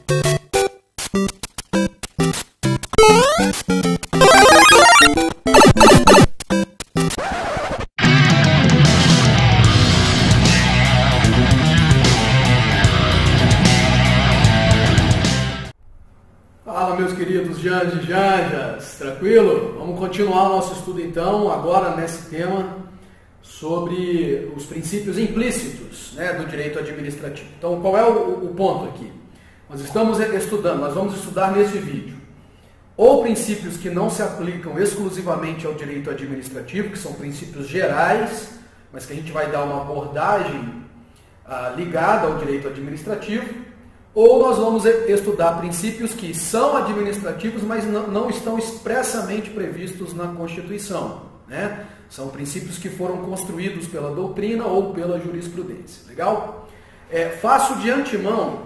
Fala, meus queridos Janjas e Janjas, tranquilo? Vamos continuar o nosso estudo então, agora nesse tema sobre os princípios implícitos, né, do direito administrativo. Então, qual é o ponto aqui? Nós estamos estudando, nós vamos estudar nesse vídeo, ou princípios que não se aplicam exclusivamente ao direito administrativo, que são princípios gerais, mas que a gente vai dar uma abordagem ligada ao direito administrativo, ou nós vamos estudar princípios que são administrativos, mas não estão expressamente previstos na Constituição, né? São princípios que foram construídos pela doutrina ou pela jurisprudência. Legal? Faço de antemão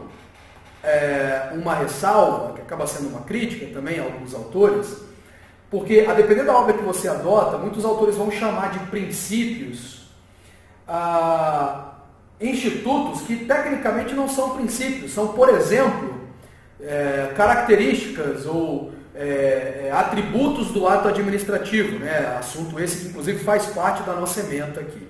uma ressalva, que acaba sendo uma crítica também a alguns autores, porque, a depender da obra que você adota, muitos autores vão chamar de princípios institutos que tecnicamente não são princípios, são, por exemplo, características ou atributos do ato administrativo, né? Assunto esse que inclusive faz parte da nossa ementa aqui.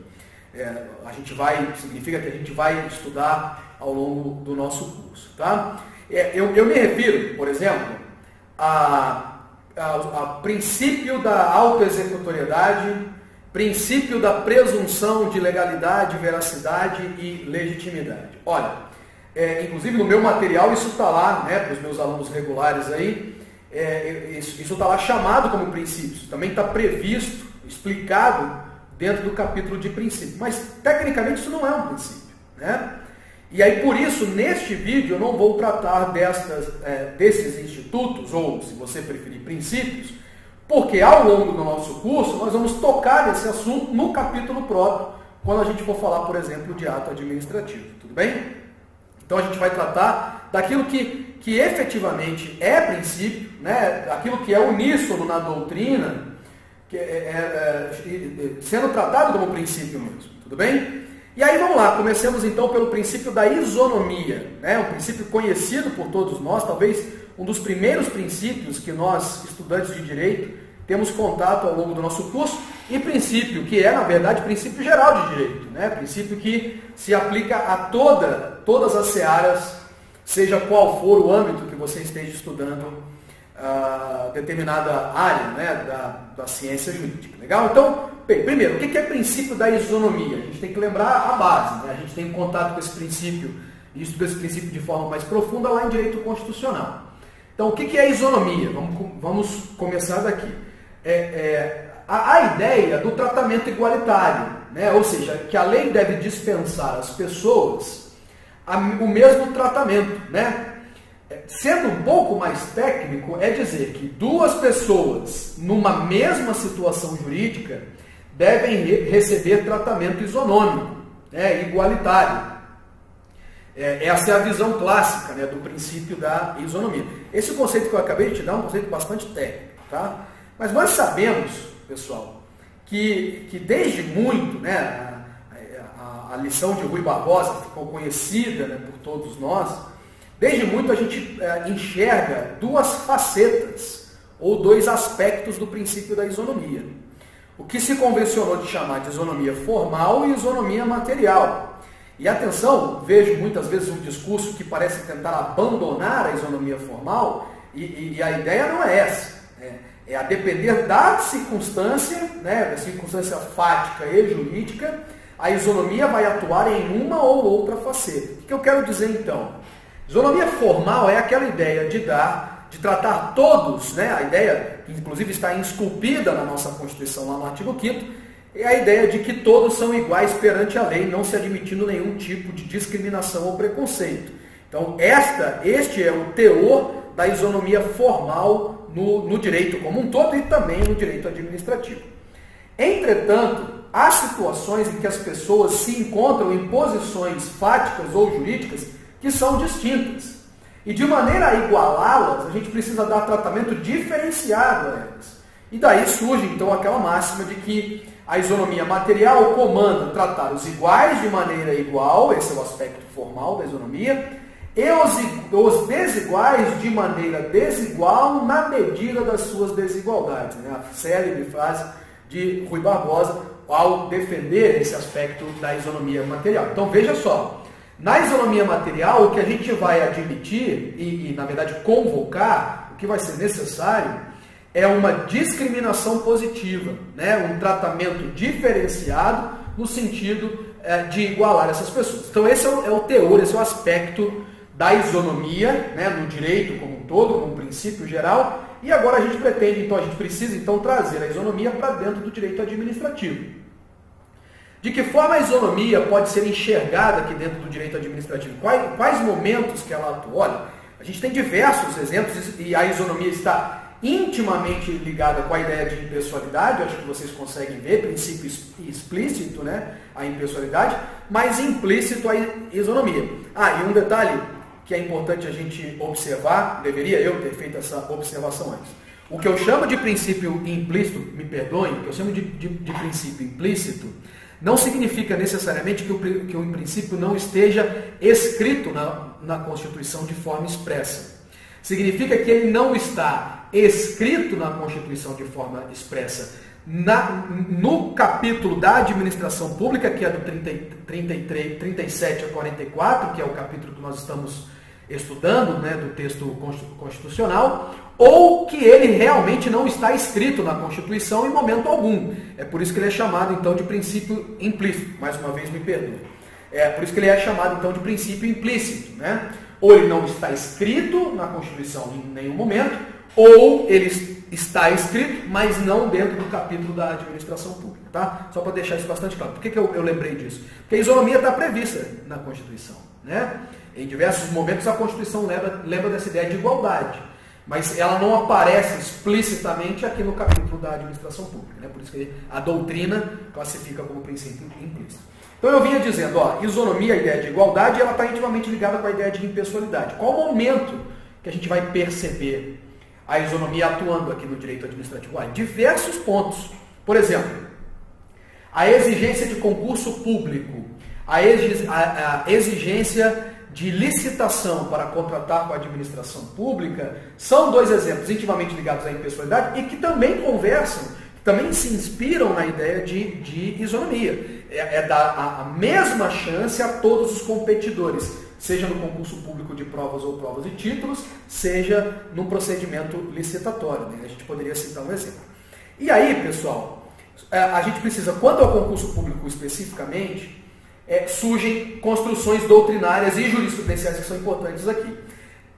Significa que a gente vai estudar ao longo do nosso curso. Tá? Eu me refiro, por exemplo, a princípio da autoexecutoriedade, princípio da presunção de legalidade, veracidade e legitimidade. Olha, inclusive no meu material isso está lá, né, para os meus alunos regulares aí, isso está lá chamado como princípios, também está previsto, explicado dentro do capítulo de princípio, mas tecnicamente isso não é um princípio, né? E aí por isso, neste vídeo, eu não vou tratar desses institutos, ou se você preferir, princípios, porque ao longo do nosso curso nós vamos tocar nesse assunto no capítulo próprio, quando a gente for falar, por exemplo, de ato administrativo, tudo bem? Então a gente vai tratar daquilo que efetivamente é princípio, né? Aquilo que é uníssono na doutrina, que sendo tratado como princípio mesmo, tudo bem? E aí vamos lá, comecemos então pelo princípio da isonomia, né? Um princípio conhecido por todos nós, talvez um dos primeiros princípios que nós, estudantes de direito, temos contato ao longo do nosso curso, e princípio que é, na verdade, princípio geral de direito, né? Princípio que se aplica a todas as searas, seja qual for o âmbito que você esteja estudando determinada área, né, da ciência jurídica. Legal? Então, bem, primeiro, o que é princípio da isonomia? A gente tem que lembrar a base, né? A gente tem contato com esse princípio e estuda esse princípio de forma mais profunda lá em direito constitucional. Então, o que é isonomia? Vamos começar daqui. A ideia do tratamento igualitário, né? Ou seja, que a lei deve dispensar às pessoas o mesmo tratamento, né? Sendo um pouco mais técnico, é dizer que duas pessoas numa mesma situação jurídica devem receber tratamento isonômico, né? Igualitário. Essa é a visão clássica, né, do princípio da isonomia. Esse conceito que eu acabei de te dar é um conceito bastante técnico, tá? Mas nós sabemos, pessoal, que desde muito, né, a lição de Rui Barbosa ficou conhecida, né, por todos nós, desde muito a gente enxerga duas facetas, ou dois aspectos do princípio da isonomia. O que se convencionou de chamar de isonomia formal e isonomia material. E atenção, vejo muitas vezes um discurso que parece tentar abandonar a isonomia formal, e a ideia não é essa. A depender da circunstância, né, da circunstância fática e jurídica, a isonomia vai atuar em uma ou outra faceta. O que eu quero dizer então? Isonomia formal é aquela ideia de tratar todos, né, a ideia que inclusive está esculpida na nossa Constituição, lá no artigo 5º, é a ideia de que todos são iguais perante a lei, não se admitindo nenhum tipo de discriminação ou preconceito. Então, este é o teor da isonomia formal no direito como um todo e também no direito administrativo. Entretanto, há situações em que as pessoas se encontram em posições fáticas ou jurídicas que são distintas. E de maneira a igualá-las, a gente precisa dar tratamento diferenciado a elas. E daí surge então aquela máxima de que a isonomia material comanda tratar os iguais de maneira igual, esse é o aspecto formal da isonomia, e os desiguais de maneira desigual na medida das suas desigualdades. Né? A célebre frase de Rui Barbosa ao defender esse aspecto da isonomia material. Então veja só, na isonomia material o que a gente vai admitir e na verdade convocar, o que vai ser necessário é uma discriminação positiva, né? Um tratamento diferenciado no sentido de igualar essas pessoas. Então esse é o teor, esse é o aspecto da isonomia, né, no direito como um todo, como um princípio geral, e agora a gente precisa trazer a isonomia para dentro do direito administrativo. De que forma a isonomia pode ser enxergada aqui dentro do direito administrativo? Quais momentos que ela atua? Olha, a gente tem diversos exemplos e a isonomia está intimamente ligada com a ideia de impessoalidade, acho que vocês conseguem ver, princípio explícito, né, a impessoalidade, mas implícito a isonomia. E um detalhe que é importante a gente observar, deveria eu ter feito essa observação antes. O que eu chamo de princípio implícito, me perdoem, o que eu chamo de princípio implícito, não significa necessariamente que o princípio não esteja escrito na Constituição de forma expressa. Significa que ele não está escrito na Constituição de forma expressa. No capítulo da administração pública, que é do 37 a 44, que é o capítulo que nós estamos estudando, né, do texto constitucional, ou que ele realmente não está escrito na Constituição em momento algum. É por isso que ele é chamado, então, de princípio implícito. Mais uma vez, me perdoe. É por isso que ele é chamado, então, de princípio implícito, né? Ou ele não está escrito na Constituição em nenhum momento, ou ele está escrito, mas não dentro do capítulo da administração pública, tá? Só para deixar isso bastante claro. Por que eu lembrei disso? Porque a isonomia está prevista na Constituição, né? Em diversos momentos a Constituição lembra dessa ideia de igualdade, mas ela não aparece explicitamente aqui no capítulo da administração pública, né? Por isso que a doutrina classifica como princípio implícito. Então eu vinha dizendo, isonomia, a ideia de igualdade, ela está intimamente ligada com a ideia de impessoalidade. Qual o momento que a gente vai perceber a isonomia atuando aqui no direito administrativo? Diversos pontos. Por exemplo, a exigência de concurso público, a exigência de licitação para contratar com a administração pública, são dois exemplos intimamente ligados à impessoalidade e que também conversam, também se inspiram na ideia de isonomia. É dar a mesma chance a todos os competidores, seja no concurso público de provas ou provas e títulos, seja no procedimento licitatório, né? A gente poderia citar um exemplo. E aí, pessoal, a gente precisa, quanto ao concurso público especificamente, surgem construções doutrinárias e jurisprudenciais que são importantes aqui.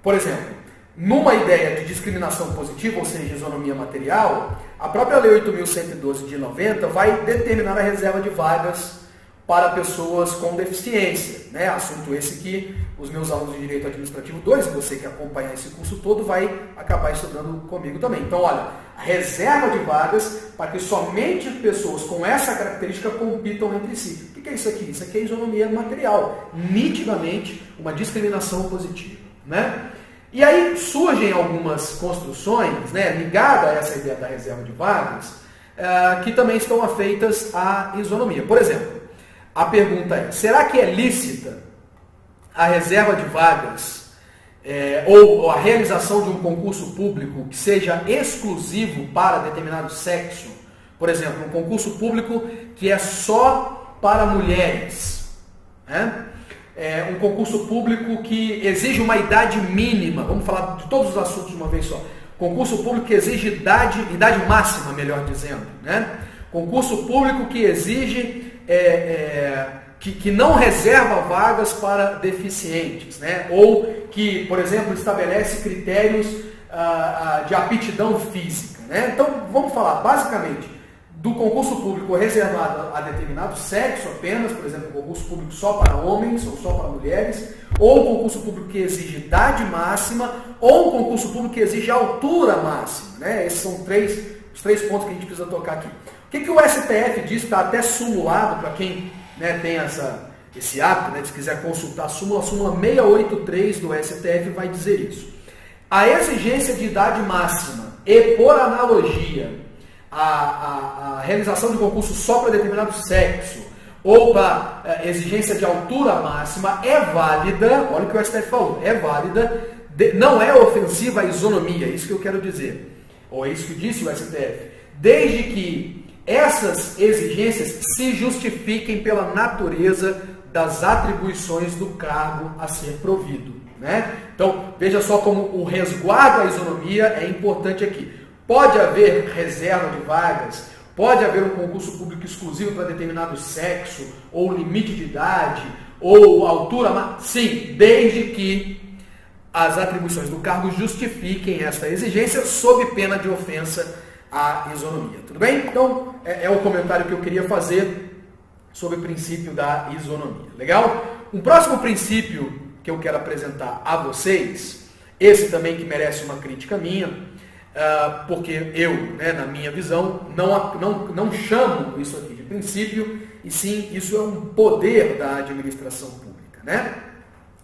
Por exemplo, numa ideia de discriminação positiva, ou seja, isonomia material, a própria Lei 8.112 de 90 vai determinar a reserva de vagas para pessoas com deficiência, né? Assunto esse que os meus alunos de Direito Administrativo 2, você que acompanha esse curso todo, vai acabar estudando comigo também. Então, olha, a reserva de vagas para que somente pessoas com essa característica compitam entre si. O que é isso aqui? Isso aqui é isonomia material, nitidamente uma discriminação positiva, né? E aí surgem algumas construções, né, ligadas a essa ideia da reserva de vagas, que também estão afeitas à isonomia. Por exemplo, a pergunta é, será que é lícita a reserva de vagas ou a realização de um concurso público que seja exclusivo para determinado sexo? Por exemplo, um concurso público que é só para mulheres, né? Um concurso público que exige uma idade mínima, vamos falar de todos os assuntos de uma vez só. Concurso público que exige idade máxima, melhor dizendo, né? Concurso público que exige, que não reserva vagas para deficientes, né? Ou que, por exemplo, estabelece critérios de aptidão física, né? Então, vamos falar basicamente do concurso público reservado a determinado sexo apenas, por exemplo, concurso público só para homens ou só para mulheres, ou concurso público que exige idade máxima, ou um concurso público que exige altura máxima, né? Esses são os três pontos que a gente precisa tocar aqui. O que o STF diz, está até simulado, para quem, né, tem esse hábito, né, se quiser consultar a súmula 683 do STF vai dizer isso. A exigência de idade máxima e, por analogia, a realização de concurso só para determinado sexo, ou para exigência de altura máxima, é válida, olha o que o STF falou, é válida, não é ofensiva à isonomia, é isso que eu quero dizer, ou é isso que disse o STF, desde que essas exigências se justifiquem pela natureza das atribuições do cargo a ser provido, né? Então, veja só como o resguardo à isonomia é importante aqui. Pode haver reserva de vagas, pode haver um concurso público exclusivo para determinado sexo, ou limite de idade, ou altura, sim, desde que as atribuições do cargo justifiquem essa exigência sob pena de ofensa à isonomia. Tudo bem? Então, é o comentário que eu queria fazer sobre o princípio da isonomia. Legal? Um próximo princípio que eu quero apresentar a vocês, esse também que merece uma crítica minha, porque eu, na minha visão, não chamo isso aqui de princípio, e sim, isso é um poder da administração pública, né?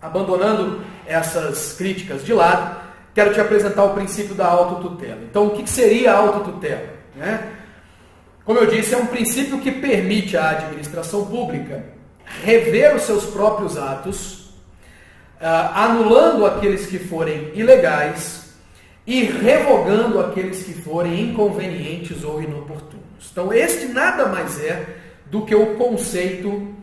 Abandonando essas críticas de lado, quero te apresentar o princípio da autotutela. Então, o que seria a autotutela, né? Como eu disse, é um princípio que permite à administração pública rever os seus próprios atos, anulando aqueles que forem ilegais e revogando aqueles que forem inconvenientes ou inoportunos. Então, este nada mais é do que o conceito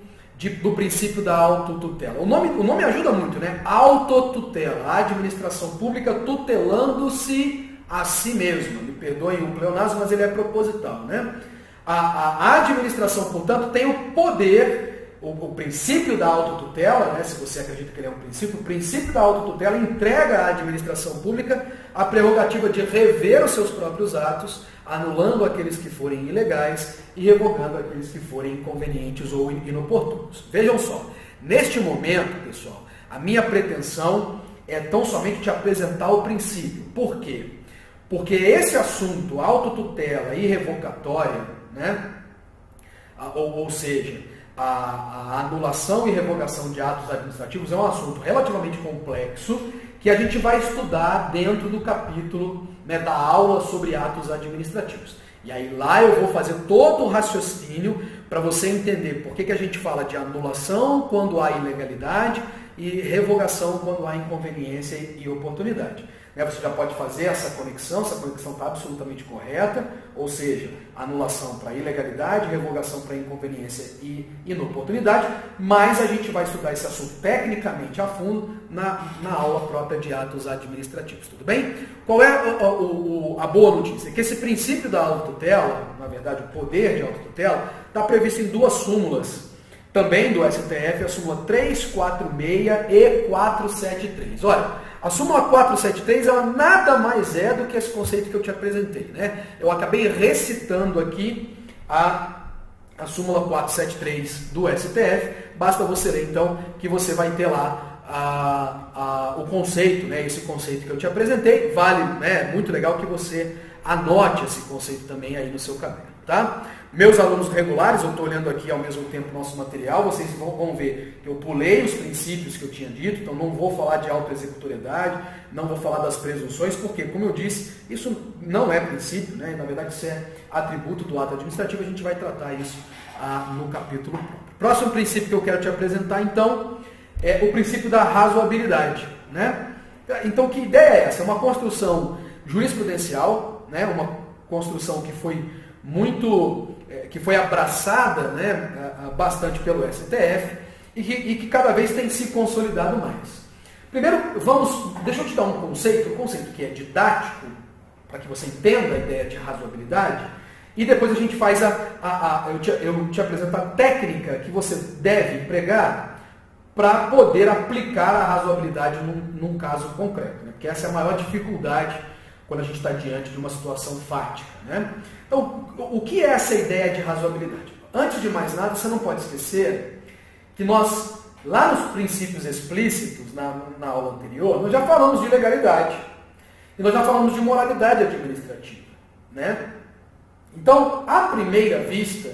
do princípio da autotutela. O nome ajuda muito, né? Autotutela, a administração pública tutelando-se a si mesma. Me perdoem o pleonasmo, mas ele é proposital, né? A administração, portanto, tem o poder, o princípio da autotutela, né, se você acredita que ele é um princípio, o princípio da autotutela entrega à administração pública a prerrogativa de rever os seus próprios atos, anulando aqueles que forem ilegais e revogando aqueles que forem inconvenientes ou inoportunos. Vejam só, neste momento, pessoal, a minha pretensão é tão somente te apresentar o princípio. Por quê? Porque esse assunto, autotutela e revocatória, né? Ou seja, a anulação e revogação de atos administrativos é um assunto relativamente complexo que a gente vai estudar dentro do capítulo, da aula sobre atos administrativos. E aí lá eu vou fazer todo o raciocínio para você entender por que a gente fala de anulação quando há ilegalidade e revogação quando há inconveniência e oportunidade. Você já pode fazer essa conexão está absolutamente correta, ou seja, anulação para ilegalidade, revogação para inconveniência e inoportunidade, mas a gente vai estudar esse assunto tecnicamente a fundo na aula própria de atos administrativos, tudo bem? Qual é a boa notícia? Que esse princípio da autotutela, na verdade o poder de autotutela, está previsto em duas súmulas, também do STF, a súmula 346 e 473. Olha, a súmula 473, ela nada mais é do que esse conceito que eu te apresentei, né? Eu acabei recitando aqui a súmula 473 do STF, basta você ler então que você vai ter lá o conceito, né? Esse conceito que eu te apresentei, vale, né? Muito legal que você anote esse conceito também aí no seu caderno, tá? Meus alunos regulares, eu estou olhando aqui ao mesmo tempo o nosso material, vocês vão ver que eu pulei os princípios que eu tinha dito, então não vou falar de autoexecutoriedade, não vou falar das presunções, porque, como eu disse, isso não é princípio, né? Na verdade isso é atributo do ato administrativo, a gente vai tratar isso no capítulo próprio. Próximo princípio que eu quero te apresentar, então, é o princípio da razoabilidade, né? Então, que ideia é essa? É uma construção jurisprudencial, né? Uma construção que foi que foi abraçada, né, bastante pelo STF e que cada vez tem se consolidado mais. Primeiro, deixa eu te dar um conceito que é didático, para que você entenda a ideia de razoabilidade, e depois a gente faz eu te apresento a técnica que você deve empregar para poder aplicar a razoabilidade num caso concreto, né? Porque essa é a maior dificuldade quando a gente está diante de uma situação fática, né? Então, o que é essa ideia de razoabilidade? Antes de mais nada, você não pode esquecer que nós, lá nos princípios explícitos, na aula anterior, nós já falamos de legalidade e nós já falamos de moralidade administrativa, né? Então, à primeira vista,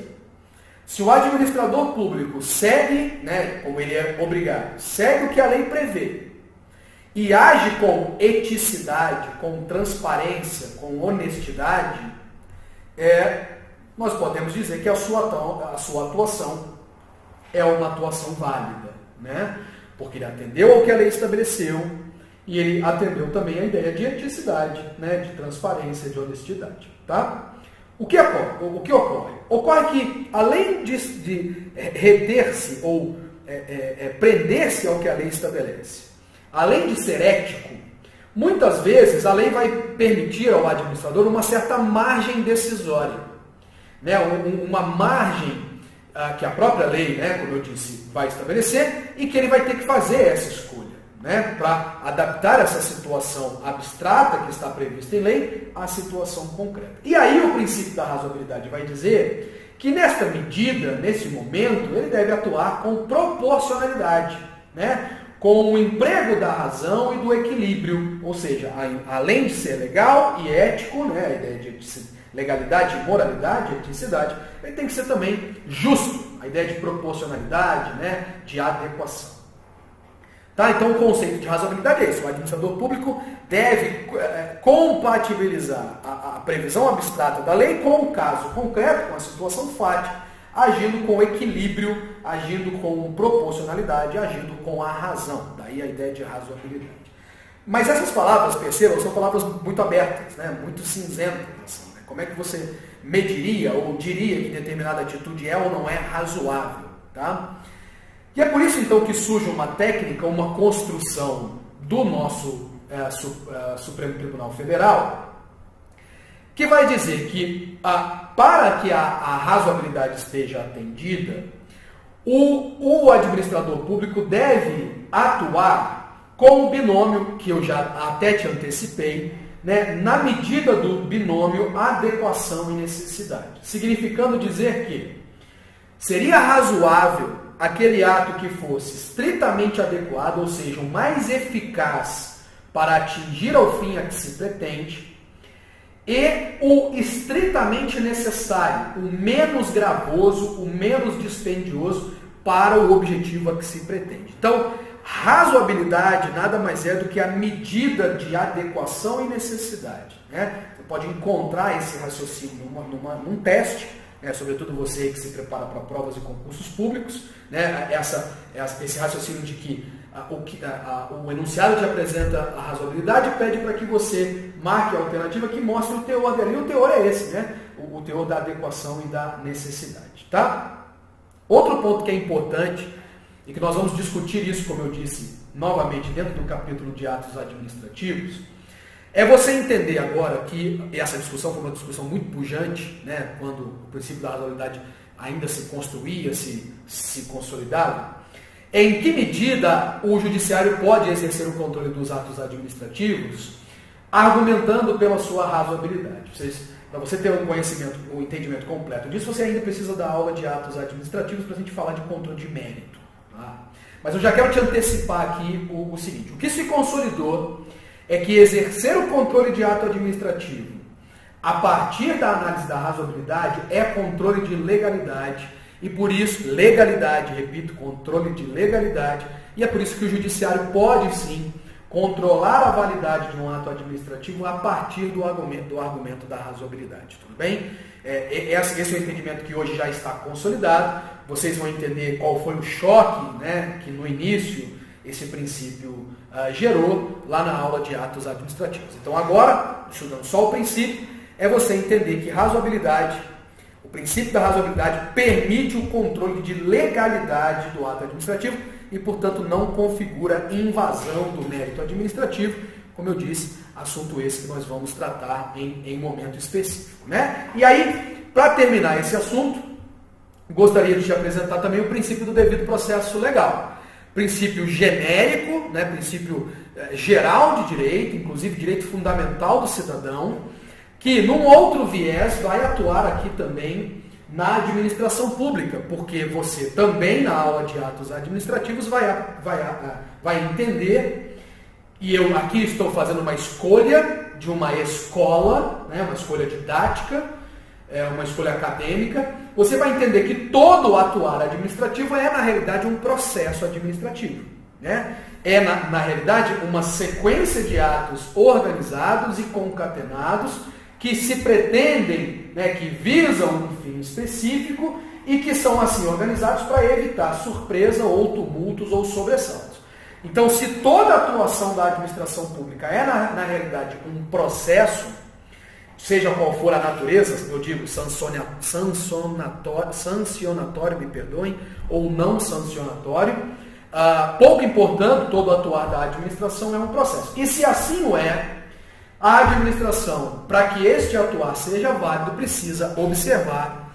se o administrador público segue, né, como ele é obrigado, segue o que a lei prevê, e age com eticidade, com transparência, com honestidade, nós podemos dizer que a sua atuação é uma atuação válida, né? Porque ele atendeu ao que a lei estabeleceu e ele atendeu também a ideia de eticidade, né? De transparência, de honestidade, tá? O que ocorre? Ocorre que, além de reter-se ou prender-se ao que a lei estabelece, além de ser ético, muitas vezes a lei vai permitir ao administrador uma certa margem decisória, né? Uma margem que a própria lei, né, como eu disse, vai estabelecer e que ele vai ter que fazer essa escolha, né, para adaptar essa situação abstrata que está prevista em lei à situação concreta. E aí o princípio da razoabilidade vai dizer que nesta medida, nesse momento, ele deve atuar com proporcionalidade, né, com o emprego da razão e do equilíbrio, ou seja, além de ser legal e ético, né, a ideia de legalidade, moralidade, eticidade, ele tem que ser também justo, a ideia de proporcionalidade, né, de adequação. Tá? Então o conceito de razoabilidade é isso, o administrador público deve compatibilizar a previsão abstrata da lei com o caso concreto, com a situação fática, agindo com equilíbrio, agindo com proporcionalidade, agindo com a razão, daí a ideia de razoabilidade. Mas essas palavras, percebam, são palavras muito abertas, né, muito cinzentas, assim. Como é que você mediria ou diria que determinada atitude é ou não é razoável? Tá? E é por isso, então, que surge uma técnica, uma construção do nosso Supremo Tribunal Federal, que vai dizer que, para que a razoabilidade esteja atendida, o administrador público deve atuar com o binômio, que eu já até te antecipei, né, na medida do binômio adequação e necessidade. Significando dizer que seria razoável aquele ato que fosse estritamente adequado, ou seja, o mais eficaz para atingir ao fim a que se pretende, e o estritamente necessário, o menos gravoso, o menos dispendioso para o objetivo a que se pretende. Então, razoabilidade nada mais é do que a medida de adequação e necessidade, né? Você pode encontrar esse raciocínio num teste, né? Sobretudo você que se prepara para provas e concursos públicos, né? Esse raciocínio de que o enunciado te apresenta a razoabilidade pede para que você marque a alternativa que mostre o teor dela. E o teor é esse, né? O teor da adequação e da necessidade. Tá? Outro ponto que é importante e que nós vamos discutir isso, como eu disse, novamente dentro do capítulo de atos administrativos, é você entender agora que essa discussão foi uma discussão muito pujante, né, quando o princípio da razoabilidade ainda se construía, se consolidava, em que medida o judiciário pode exercer o controle dos atos administrativos, argumentando pela sua razoabilidade. Para você ter um conhecimento, um entendimento completo disso, você ainda precisa da aula de atos administrativos para a gente falar de controle de mérito. Mas eu já quero te antecipar aqui o seguinte: o que se consolidou é que exercer o controle de ato administrativo a partir da análise da razoabilidade é controle de legalidade e por isso, legalidade, repito, controle de legalidade, e é por isso que o judiciário pode sim controlar a validade de um ato administrativo a partir do argumento da razoabilidade, tudo bem? Esse é o entendimento que hoje já está consolidado. Vocês vão entender qual foi o choque, né, que no início esse princípio gerou lá na aula de atos administrativos. Então agora, estudando só o princípio, é você entender que razoabilidade, o princípio da razoabilidade permite o controle de legalidade do ato administrativo e, portanto, não configura invasão do mérito administrativo, como eu disse, assunto esse que nós vamos tratar em momento específico, né? E aí, para terminar esse assunto, gostaria de te apresentar também o princípio do devido processo legal. Princípio genérico, né? Princípio geral de direito, inclusive direito fundamental do cidadão, que num outro viés vai atuar aqui também na administração pública, porque você também na aula de atos administrativos vai entender, e eu aqui estou fazendo uma escolha de uma escola, né, uma escolha didática, uma escolha acadêmica, você vai entender que todo atuar administrativo é na realidade um processo administrativo, né? É na realidade uma sequência de atos organizados e concatenados que se pretendem, né, que visam um fim específico e que são assim organizados para evitar surpresa ou tumultos ou sobressaltos. Então, se toda a atuação da administração pública é, na realidade, um processo, seja qual for a natureza, eu digo sancionatório, me perdoem, ou não sancionatório, pouco importando, todo atuar da administração é um processo. E se assim o é, a administração, para que este atuar seja válido, precisa observar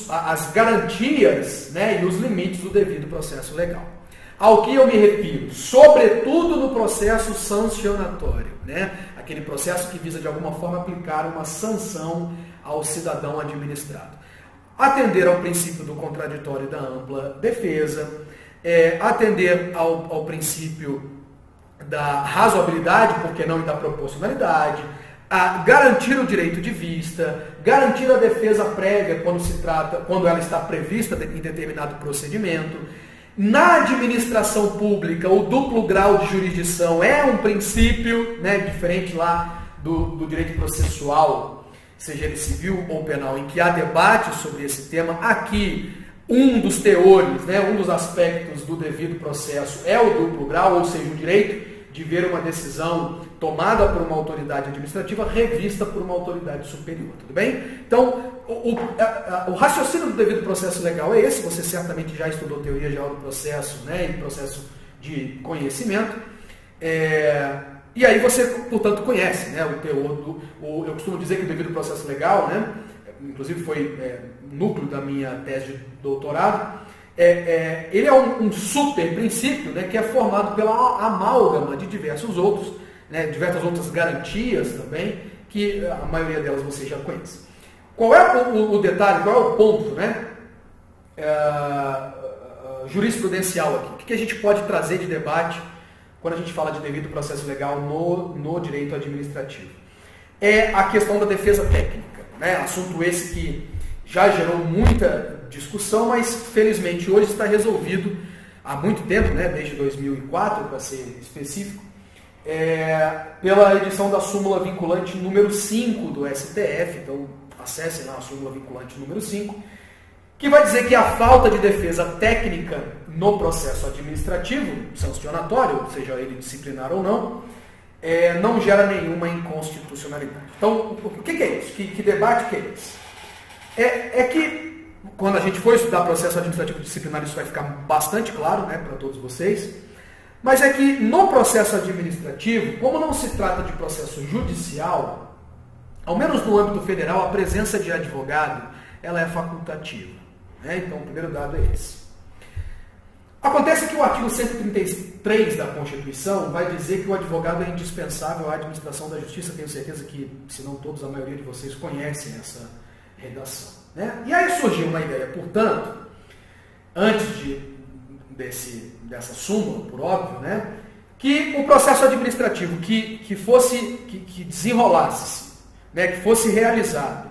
as garantias, né, e os limites do devido processo legal. Ao que eu me refiro? Sobretudo no processo sancionatório, né? Aquele processo que visa de alguma forma aplicar uma sanção ao cidadão administrado. Atender ao princípio do contraditório e da ampla defesa, atender ao princípio da razoabilidade, por que não, e da proporcionalidade, garantir o direito de vista, garantir a defesa prévia quando ela está prevista em determinado procedimento. Na administração pública, o duplo grau de jurisdição é um princípio, né, diferente lá do direito processual, seja ele civil ou penal, em que há debate sobre esse tema. Aqui, um dos teores, né, um dos aspectos do devido processo é o duplo grau, ou seja, o direito de ver uma decisão tomada por uma autoridade administrativa revista por uma autoridade superior, tudo bem? Então, o raciocínio do devido processo legal é esse, você certamente já estudou teoria geral do processo, né, e processo de conhecimento, e aí você, portanto, conhece, né, o teor eu costumo dizer que o devido processo legal, né, inclusive foi núcleo da minha tese de doutorado, ele é um super princípio, né, que é formado pela amálgama de diversos outros, né, diversas outras garantias também, que a maioria delas você já conhece. Qual é o detalhe, qual é o ponto, né, jurisprudencial aqui? O que a gente pode trazer de debate quando a gente fala de devido processo legal no direito administrativo? É a questão da defesa técnica, né, assunto esse que já gerou muita discussão, mas felizmente hoje está resolvido há muito tempo, né, desde 2004, para ser específico, pela edição da súmula vinculante número 5 do STF, então acessem lá a súmula vinculante número 5, que vai dizer que a falta de defesa técnica no processo administrativo, sancionatório, seja ele disciplinar ou não gera nenhuma inconstitucionalidade. Então, o que é isso? Que debate que é esse? É que, quando a gente for estudar processo administrativo disciplinar, isso vai ficar bastante claro, né, para todos vocês, mas é que no processo administrativo, como não se trata de processo judicial, ao menos no âmbito federal, a presença de advogado ela é facultativa, né? Então, o primeiro dado é esse. Acontece que o artigo 133 da Constituição vai dizer que o advogado é indispensável à administração da justiça. Tenho certeza que, se não todos, a maioria de vocês conhecem essa redação, né? E aí surgiu uma ideia, portanto, antes dessa súmula, por óbvio, né, que o processo administrativo que desenrolasse, né, que fosse realizado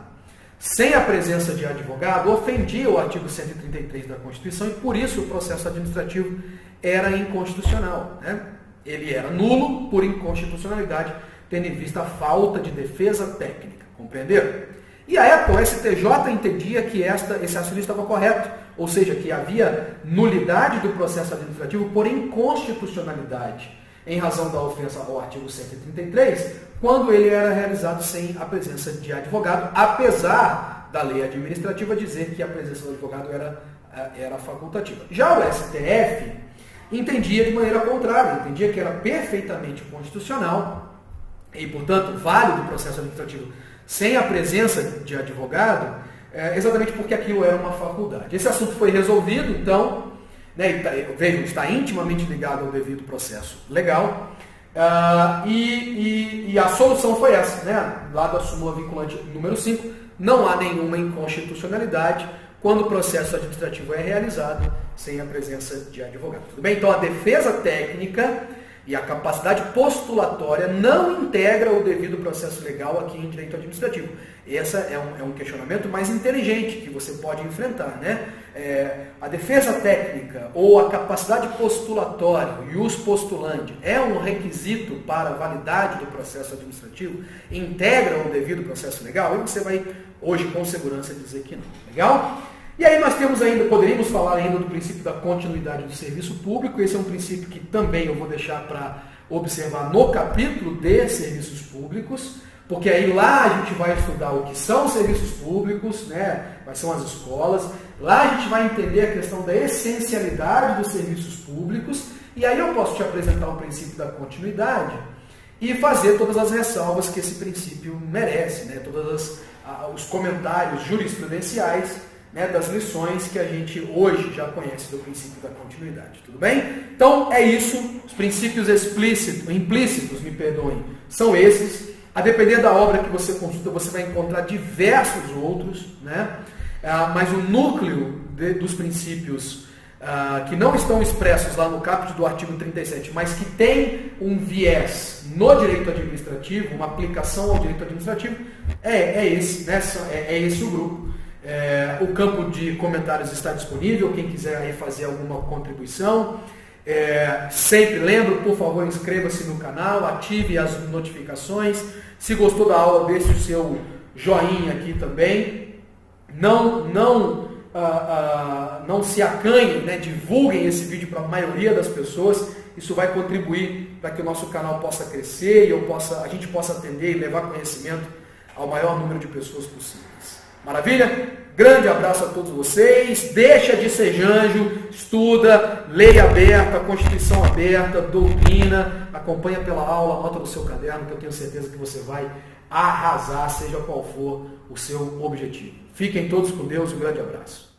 sem a presença de advogado, ofendia o artigo 133 da Constituição e, por isso, o processo administrativo era inconstitucional, né? Ele era nulo por inconstitucionalidade, tendo em vista a falta de defesa técnica, compreenderam? E a época o STJ entendia que esse raciocínio estava correto, ou seja, que havia nulidade do processo administrativo por inconstitucionalidade, em razão da ofensa ao artigo 133, quando ele era realizado sem a presença de advogado, apesar da lei administrativa dizer que a presença do advogado era facultativa. Já o STF entendia de maneira contrária, entendia que era perfeitamente constitucional e, portanto, válido o processo administrativo sem a presença de advogado, exatamente porque aquilo era uma faculdade. Esse assunto foi resolvido, então, né, veja, está intimamente ligado ao devido processo legal, e a solução foi essa, né, lá da súmula vinculante número 5, não há nenhuma inconstitucionalidade quando o processo administrativo é realizado sem a presença de advogado. Tudo bem? Então, a defesa técnica e a capacidade postulatória não integra o devido processo legal aqui em direito administrativo. Esse é um questionamento mais inteligente que você pode enfrentar, né? A defesa técnica ou a capacidade postulatória, ius postulandi, é um requisito para a validade do processo administrativo? Integra o devido processo legal? E você vai, hoje, com segurança, dizer que não. Legal? E aí nós temos ainda, poderíamos falar ainda do princípio da continuidade do serviço público. Esse é um princípio que também eu vou deixar para observar no capítulo de serviços públicos, porque aí lá a gente vai estudar o que são os serviços públicos, né? Quais são as escolas. Lá a gente vai entender a questão da essencialidade dos serviços públicos, e aí eu posso te apresentar o princípio da continuidade e fazer todas as ressalvas que esse princípio merece, né? Todos os comentários jurisprudenciais, né, das lições que a gente hoje já conhece do princípio da continuidade. Tudo bem? Então é isso. Os princípios implícitos, me perdoem, são esses. A depender da obra que você consulta, você vai encontrar diversos outros, né? Mas o núcleo dos princípios que não estão expressos lá no caput do artigo 37, mas que tem um viés no direito administrativo, uma aplicação ao direito administrativo, é esse, né? É esse o grupo. O campo de comentários está disponível, quem quiser aí fazer alguma contribuição. Sempre lembro, por favor, inscreva-se no canal, ative as notificações. Se gostou da aula, deixe o seu joinha aqui também. Não se acanhem, né? Divulguem esse vídeo para a maioria das pessoas. Isso vai contribuir para que o nosso canal possa crescer e a gente possa atender e levar conhecimento ao maior número de pessoas possíveis. Maravilha? Grande abraço a todos vocês. Deixa de ser janjo, estuda, lei aberta, Constituição aberta, doutrina, acompanha pela aula, anota no seu caderno, que eu tenho certeza que você vai arrasar, seja qual for o seu objetivo. Fiquem todos com Deus e um grande abraço.